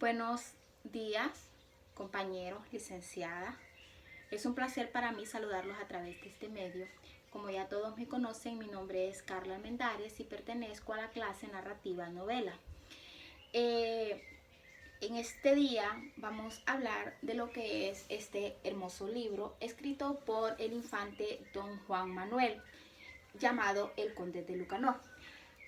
Buenos días, compañeros, licenciada. Es un placer para mí saludarlos a través de este medio. Como ya todos me conocen, mi nombre es Carla Almendares y pertenezco a la clase narrativa novela. En este día vamos a hablar de lo que es este hermoso libro escrito por el infante Don Juan Manuel, llamado El Conde de Lucanor.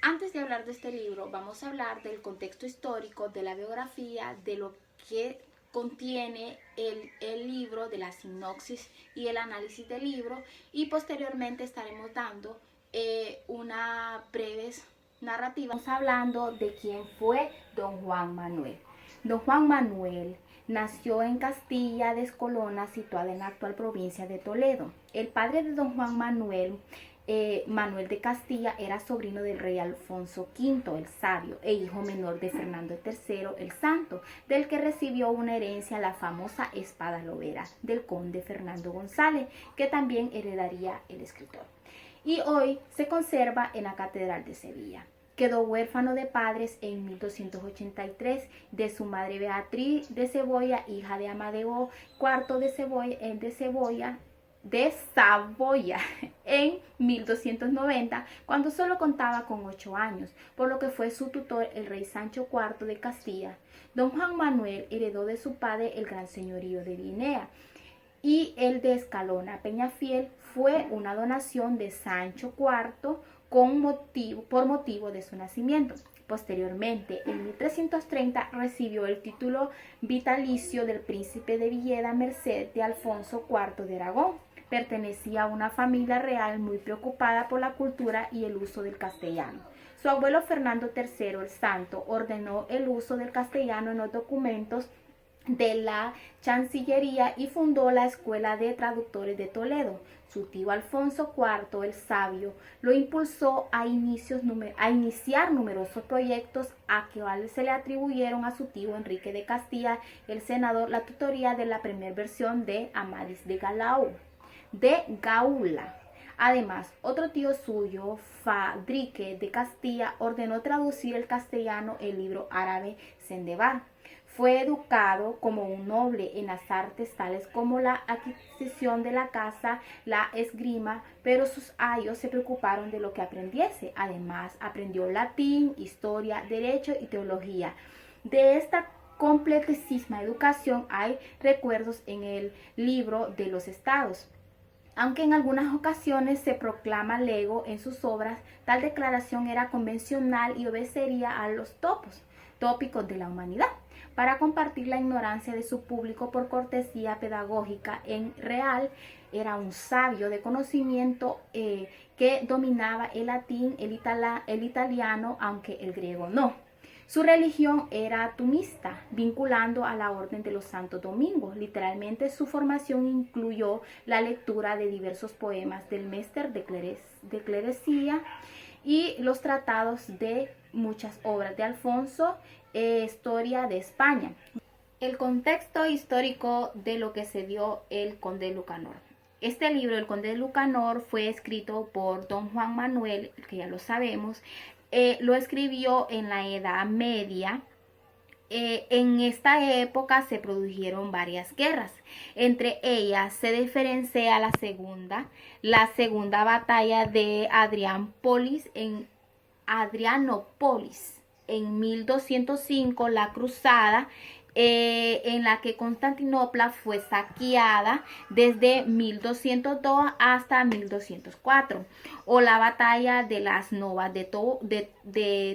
Antes de hablar de este libro, vamos a hablar del contexto histórico, de la biografía, de lo que contiene el libro, de la sinopsis y el análisis del libro, y posteriormente estaremos dando una breve narrativa. Estamos hablando de quién fue Don Juan Manuel. Don Juan Manuel nació en Castilla de Escolona, situada en la actual provincia de Toledo. El padre de Don Juan Manuel, Manuel de Castilla, era sobrino del rey Alfonso V el Sabio e hijo menor de Fernando III el Santo, del que recibió una herencia, la famosa espada lobera del conde Fernando González, que también heredaría el escritor. Y hoy se conserva en la Catedral de Sevilla. Quedó huérfano de padres en 1283 de su madre Beatriz de Saboya, hija de Amadeo IV de Saboya en 1290, cuando solo contaba con 8 años, por lo que fue su tutor el rey Sancho IV de Castilla. Don Juan Manuel heredó de su padre el gran señorío de Guinea, y el de Escalona Peñafiel fue una donación de Sancho IV por motivo de su nacimiento. Posteriormente, en 1330, recibió el título vitalicio del príncipe de Villeda merced de Alfonso IV de Aragón. Pertenecía a una familia real muy preocupada por la cultura y el uso del castellano. Su abuelo Fernando III el Santo ordenó el uso del castellano en los documentos de la Chancillería y fundó la Escuela de Traductores de Toledo. Su tío Alfonso IV el Sabio lo impulsó a iniciar numerosos proyectos, a que se le atribuyeron a su tío Enrique de Castilla el Senador la tutoría de la primera versión de Amadís de Gaula. Además, otro tío suyo, Fadrique de Castilla, ordenó traducir al castellano el libro árabe Sendebar. Fue educado como un noble en las artes tales como la adquisición de la caza, la esgrima, pero sus ayos se preocuparon de lo que aprendiese. Además, aprendió latín, historia, derecho y teología. De esta completísima educación hay recuerdos en el libro de los estados. Aunque en algunas ocasiones se proclama lego en sus obras, tal declaración era convencional y obedecía a los tópicos de la humanidad, para compartir la ignorancia de su público por cortesía pedagógica. En real, era un sabio de conocimiento que dominaba el latín, el italiano, aunque el griego no. Su religión era tomista, vinculando a la Orden de los Santos Domingos. Literalmente, su formación incluyó la lectura de diversos poemas del Mester de Clerecía y los tratados de muchas obras de Alfonso, Historia de España. El contexto histórico de lo que se dio el Conde de Lucanor. Este libro, El Conde de Lucanor, fue escrito por Don Juan Manuel, que ya lo sabemos. Lo escribió en la Edad Media. En esta época se produjeron varias guerras. Entre ellas se diferencia la segunda batalla de Adrianópolis en 1205, la cruzada en la que Constantinopla fue saqueada desde 1202 hasta 1204, o la batalla de las Novas de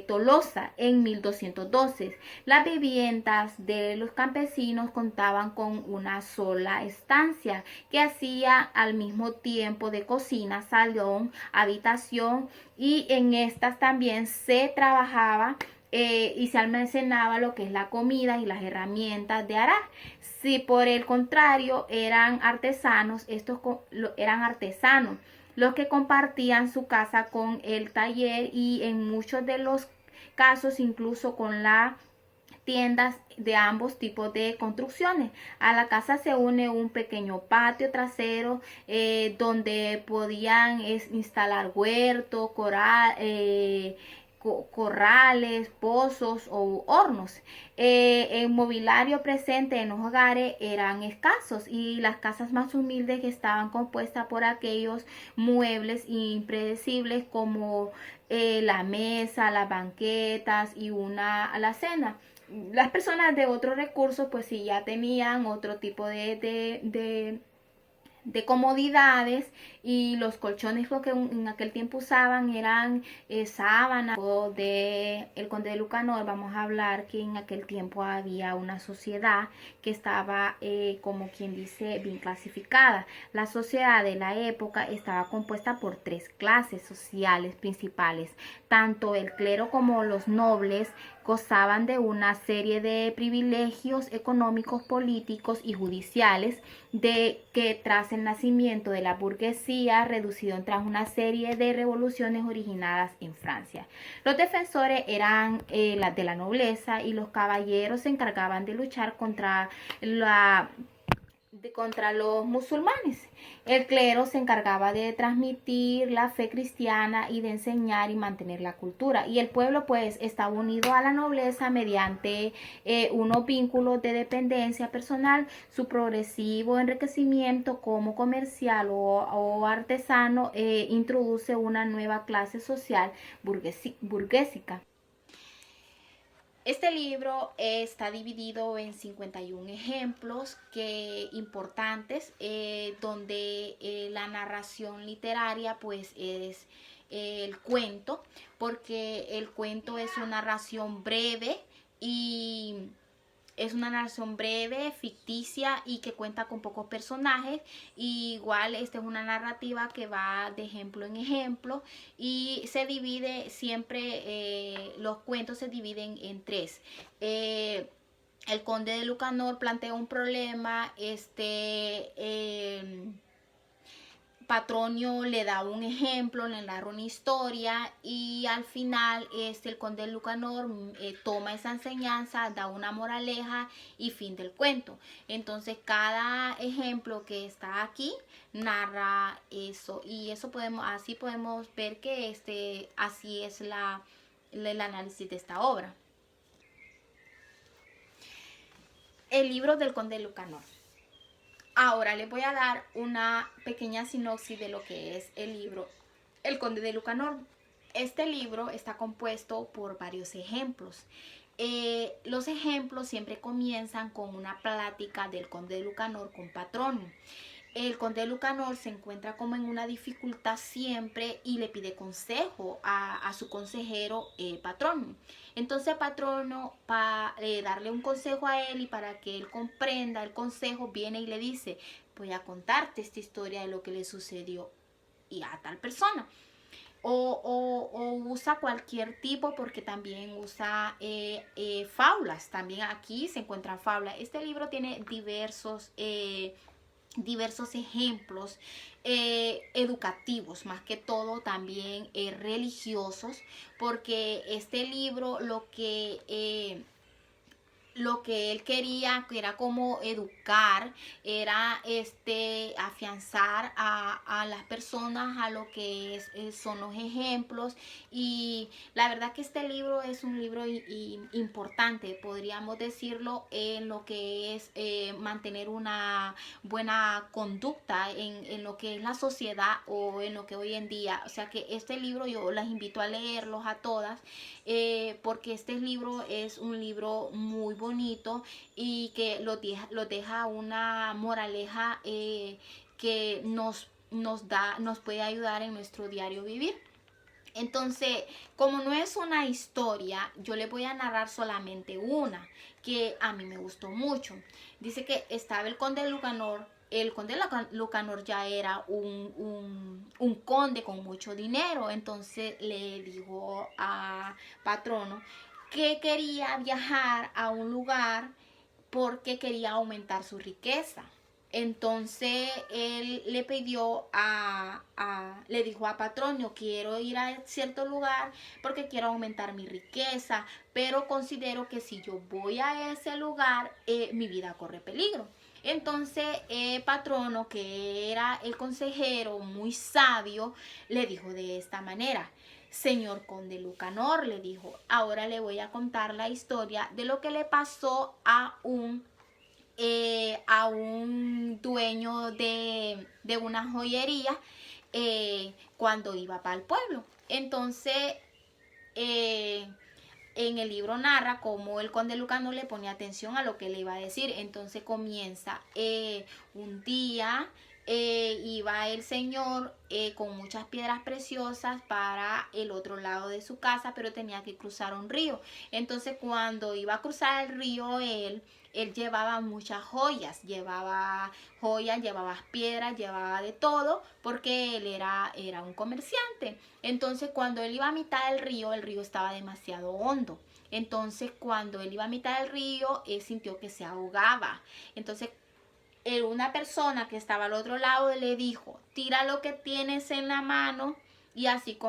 Tolosa en 1212. Las viviendas de los campesinos contaban con una sola estancia que hacía al mismo tiempo de cocina, salón, habitación, y en estas también se trabajaba y se almacenaba lo que es la comida y las herramientas de arar. Si por el contrario eran artesanos, eran artesanos los que compartían su casa con el taller, y en muchos de los casos incluso con las tiendas de ambos tipos de construcciones. A la casa se une un pequeño patio trasero donde podían instalar huerto, corrales, pozos o hornos. El mobiliario presente en los hogares eran escasos y las casas más humildes estaban compuestas por aquellos muebles impredecibles como la mesa, las banquetas y una alacena. Las personas de otros recursos pues sí ya tenían otro tipo de comodidades, y los colchones que en aquel tiempo usaban eran sábanas. De el conde de Lucanor vamos a hablar que en aquel tiempo había una sociedad que estaba como quien dice bien clasificada. La sociedad de la época estaba compuesta por tres clases sociales principales. Tanto el clero como los nobles gozaban de una serie de privilegios económicos, políticos y judiciales, de que tras el nacimiento de la burguesía reducido tras una serie de revoluciones originadas en Francia. Los defensores eran de la nobleza, y los caballeros se encargaban de luchar contra los musulmanes. El clero se encargaba de transmitir la fe cristiana y de enseñar y mantener la cultura. Y el pueblo pues estaba unido a la nobleza mediante unos vínculos de dependencia personal. Su progresivo enriquecimiento como comercial o artesano introduce una nueva clase social burguesica. Este libro está dividido en 51 ejemplos importantes, donde la narración literaria pues es el cuento, porque el cuento es una narración breve y es una narración breve, ficticia y que cuenta con pocos personajes. Y igual esta es una narrativa que va de ejemplo en ejemplo, y se divide siempre, los cuentos se dividen en tres. El conde de Lucanor plantea un problema, Patronio le da un ejemplo, le narra una historia, y al final el conde Lucanor toma esa enseñanza, da una moraleja y fin del cuento. Entonces cada ejemplo que está aquí narra eso, y eso así podemos ver que así es el análisis de esta obra. El libro del conde Lucanor. Ahora les voy a dar una pequeña sinopsis de lo que es el libro El Conde de Lucanor. Este libro está compuesto por varios ejemplos. Los ejemplos siempre comienzan con una plática del Conde de Lucanor con Patronio. El conde de Lucanor se encuentra como en una dificultad siempre y le pide consejo a su consejero Patronio. Entonces Patronio, para darle un consejo a él y para que él comprenda el consejo, viene y le dice: voy a contarte esta historia de lo que le sucedió y a tal persona. O usa cualquier tipo, porque también usa fábulas. También aquí se encuentran fábulas. Este libro tiene diversos ejemplos educativos, más que todo también religiosos, porque este libro lo que él quería, que era como educar, era afianzar a las personas a lo que son los ejemplos. Y la verdad que este libro es un libro importante, podríamos decirlo, en lo que es mantener una buena conducta en lo que es la sociedad o en lo que hoy en día. O sea que este libro yo las invito a leerlos a todas, porque este libro es un libro muy bonito y que lo deja una moraleja que nos puede ayudar en nuestro diario vivir. Entonces, como no es una historia, yo le voy a narrar solamente una que a mí me gustó mucho. Dice que estaba el conde de Lucanor. El conde de Lucanor ya era un conde con mucho dinero. Entonces le dijo a Patrono que quería viajar a un lugar porque quería aumentar su riqueza. Entonces él le pidió le dijo a Patronio: quiero ir a cierto lugar porque quiero aumentar mi riqueza, pero considero que si yo voy a ese lugar, mi vida corre peligro. Entonces Patrono, que era el consejero muy sabio, le dijo de esta manera: Señor conde Lucanor, le dijo, ahora le voy a contar la historia de lo que le pasó a un dueño de una joyería cuando iba para el pueblo. Entonces, en el libro narra cómo el conde Lucanor le pone atención a lo que le iba a decir. Entonces comienza un día. Iba el señor con muchas piedras preciosas para el otro lado de su casa, pero tenía que cruzar un río. Entonces cuando iba a cruzar el río, él llevaba muchas joyas, llevaba piedras, llevaba de todo, porque él era un comerciante. Entonces cuando él iba a mitad del río, el río estaba demasiado hondo. Entonces cuando él iba a mitad del río, él sintió que se ahogaba. Entonces una persona que estaba al otro lado le dijo, tira lo que tienes en la mano y así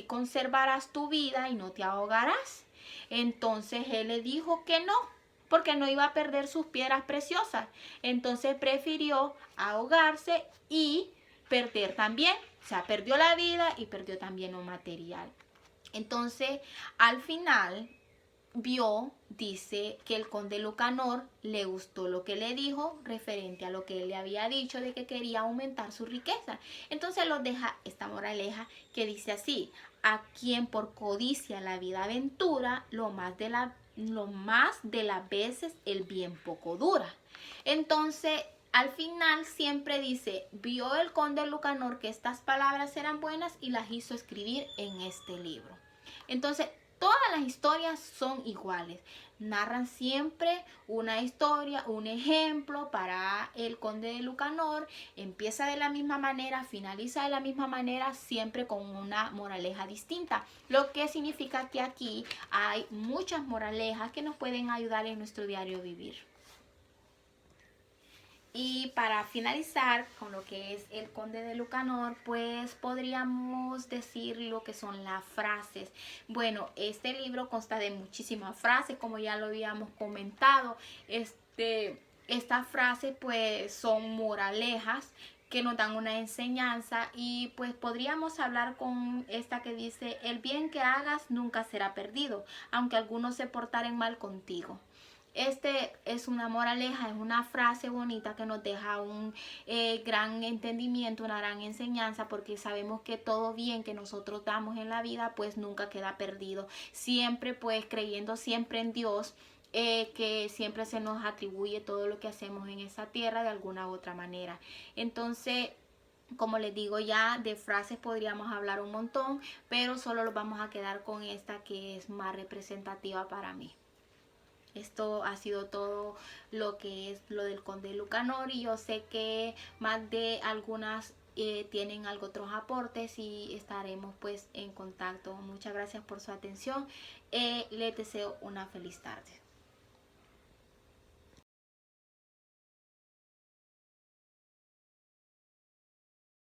conservarás tu vida y no te ahogarás. Entonces él le dijo que no, porque no iba a perder sus piedras preciosas. Entonces prefirió ahogarse y perder también. O sea, perdió la vida y perdió también lo material. Entonces, al final dice que el conde Lucanor le gustó lo que le dijo referente a lo que él le había dicho de que quería aumentar su riqueza. Entonces los deja esta moraleja que dice así: a quien por codicia la vida aventura, lo más de las veces el bien poco dura. Entonces, al final siempre dice, vio el conde Lucanor que estas palabras eran buenas y las hizo escribir en este libro. Entonces, todas las historias son iguales. Narran siempre una historia, un ejemplo para el conde de Lucanor. Empieza de la misma manera, finaliza de la misma manera, siempre con una moraleja distinta. Lo que significa que aquí hay muchas moralejas que nos pueden ayudar en nuestro diario vivir. Y para finalizar con lo que es el conde de Lucanor, pues podríamos decir lo que son las frases. Bueno, este libro consta de muchísimas frases, como ya lo habíamos comentado. Estas frases pues son moralejas que nos dan una enseñanza, y pues podríamos hablar con esta que dice: el bien que hagas nunca será perdido, aunque algunos se portaren mal contigo. Es una moraleja, es una frase bonita que nos deja un gran entendimiento, una gran enseñanza, porque sabemos que todo bien que nosotros damos en la vida pues nunca queda perdido. Siempre pues creyendo siempre en Dios, que siempre se nos atribuye todo lo que hacemos en esa tierra de alguna u otra manera. Entonces, como les digo, ya de frases podríamos hablar un montón, pero solo nos vamos a quedar con esta que es más representativa para mí. Esto ha sido todo lo que es lo del conde Lucanor, y yo sé que más de algunas tienen otros aportes, y estaremos pues en contacto. Muchas gracias por su atención. Les deseo una feliz tarde.